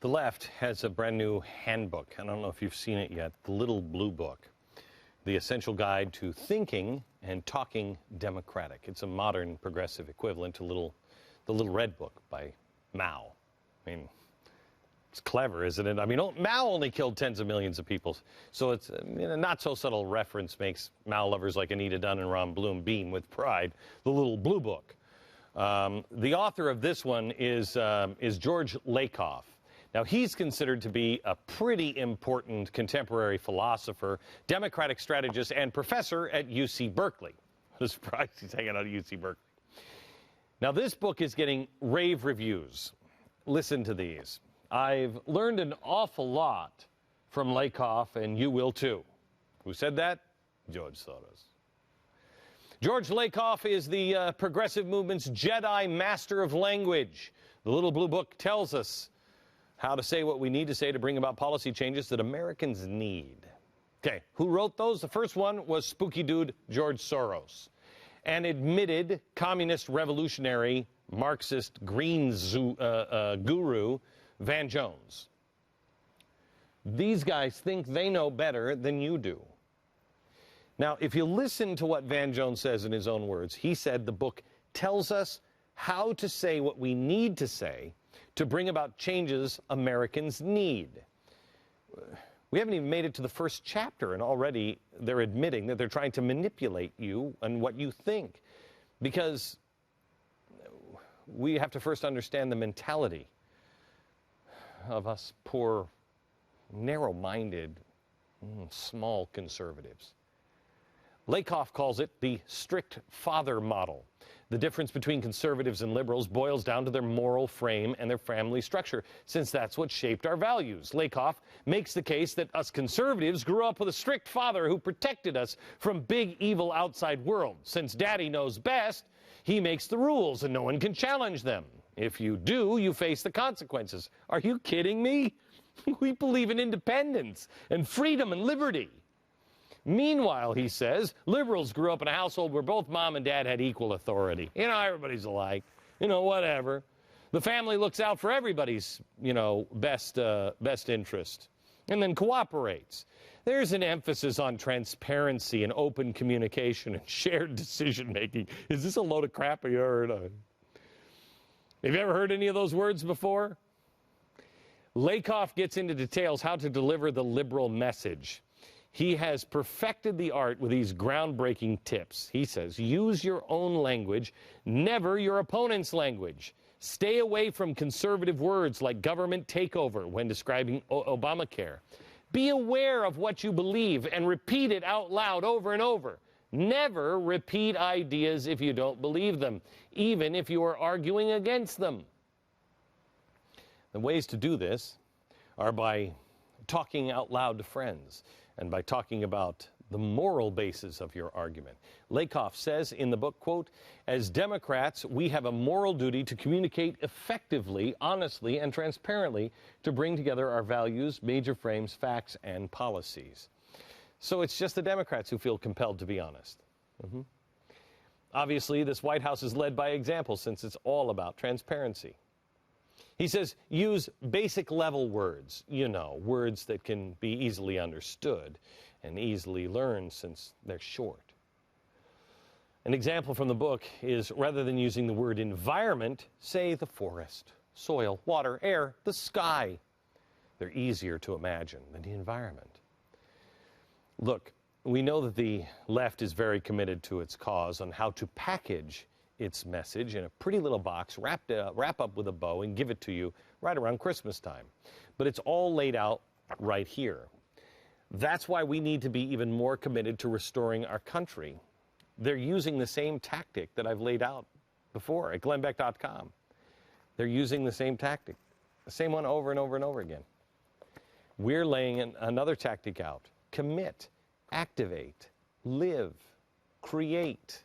The left has a brand new handbook. I don't know if you've seen it yet. The Little Blue Book, the essential guide to thinking and talking democratic. It's a modern progressive equivalent to the Little Red Book by Mao. I mean, it's clever, isn't it? I mean, Mao only killed tens of millions of people. So it's a not so subtle reference makes Mao lovers like Anita Dunn and Ron Bloom beam with pride. The Little Blue Book. The author of this one is George Lakoff. Now, he's considered to be a pretty important contemporary philosopher, democratic strategist, and professor at UC Berkeley. I'm surprised he's hanging out at UC Berkeley. Now, this book is getting rave reviews. Listen to these. I've learned an awful lot from Lakoff, and you will too. Who said that? George Soros. George Lakoff is the progressive movement's Jedi master of language. The Little Blue Book tells us how to say what we need to say to bring about policy changes that Americans need. Okay, who wrote those? The first one was spooky dude George Soros, an admitted communist revolutionary Marxist green guru Van Jones. These guys think they know better than you do. Now, if you listen to what Van Jones says in his own words, he said the book tells us how to say what we need to say to bring about changes Americans need. We haven't even made it to the first chapter, and already they're admitting that they're trying to manipulate you and what you think. Because we have to first understand the mentality of us poor, narrow-minded, small conservatives. Lakoff calls it the strict father model. The difference between conservatives and liberals boils down to their moral frame and their family structure, since that's what shaped our values. Lakoff makes the case that us conservatives grew up with a strict father who protected us from big, evil outside world. Since daddy knows best, he makes the rules and no one can challenge them. If you do, you face the consequences. Are you kidding me? We believe in independence and freedom and liberty. Meanwhile, he says, liberals grew up in a household where both mom and dad had equal authority. You know, everybody's alike. You know, whatever. The family looks out for everybody's, best interest and then cooperates. There's an emphasis on transparency and open communication and shared decision-making. Is this a load of crap you heard of? Have you ever heard any of those words before? Lakoff gets into details how to deliver the liberal message. He has perfected the art with these groundbreaking tips. He says, use your own language, never your opponent's language. Stay away from conservative words like government takeover when describing Obamacare. Be aware of what you believe and repeat it out loud over and over. Never repeat ideas if you don't believe them, even if you are arguing against them. The ways to do this are by talking out loud to friends and by talking about the moral basis of your argument. Lakoff says in the book, quote, as Democrats, we have a moral duty to communicate effectively, honestly, and transparently to bring together our values, major frames, facts, and policies. So it's just the Democrats who feel compelled to be honest. Obviously, this White House is led by example since it's all about transparency. He says, use basic level words, words that can be easily understood and easily learned since they're short. An example from the book is rather than using the word environment, say the forest, soil, water, air, the sky. They're easier to imagine than the environment. Look, we know that the left is very committed to its cause on how to package its message in a pretty little box, wrap up with a bow, and give it to you right around Christmas time. But it's all laid out right here. That's why we need to be even more committed to restoring our country. They're using the same tactic that I've laid out before at glennbeck.com. They're using the same tactic, the same one over and over and over again. We're laying another tactic out. Commit, activate, live, create.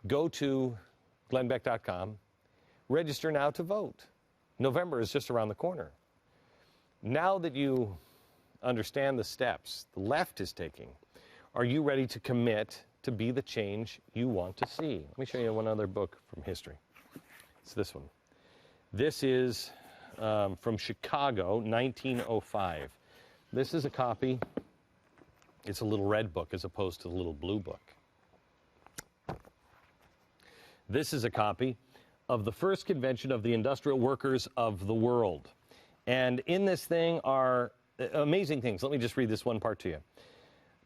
Go to glennbeck.com, register now to vote. November is just around the corner. Now that you understand the steps the left is taking, are you ready to commit to be the change you want to see? Let me show you one other book from history. It's this one. This is from Chicago, 1905. This is a copy. It's a little red book as opposed to the little blue book. This is a copy of the first convention of the industrial workers of the world. And in this thing are amazing things. Let me just read this one part to you.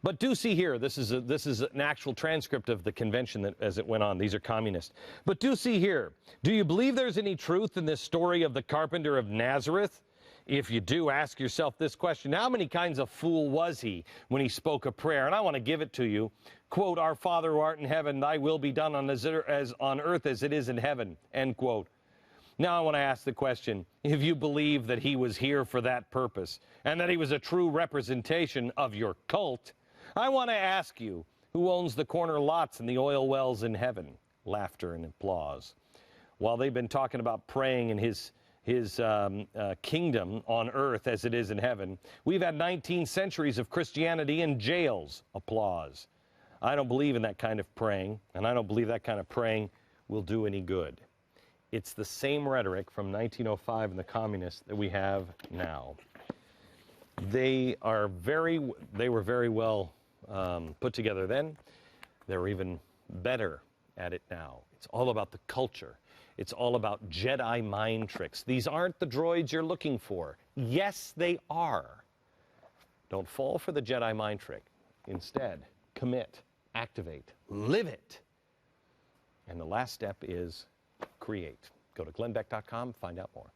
But do see here, this is an actual transcript of the convention that, as it went on. These are communists. But do see here, do you believe there's any truth in this story of the carpenter of Nazareth? If you do, ask yourself this question. How many kinds of fool was he when he spoke a prayer? And I want to give it to you. Quote, "Our Father who art in heaven, thy will be done on earth as it is in heaven." End quote. Now I want to ask the question, if you believe that he was here for that purpose and that he was a true representation of your cult, I want to ask you, who owns the corner lots and the oil wells in heaven? Laughter and applause. While they've been talking about praying in his kingdom on earth as it is in heaven, we've had 19 centuries of Christianity in jails. Applause. I don't believe in that kind of praying, and I don't believe that kind of praying will do any good. It's the same rhetoric from 1905 and the communists that we have now. They were very well put together then. They're even better at it now. It's all about the culture. It's all about Jedi mind tricks. These aren't the droids you're looking for. Yes, they are. Don't fall for the Jedi mind trick. Instead, commit, activate, live it. And the last step is create. Go to glennbeck.com, find out more.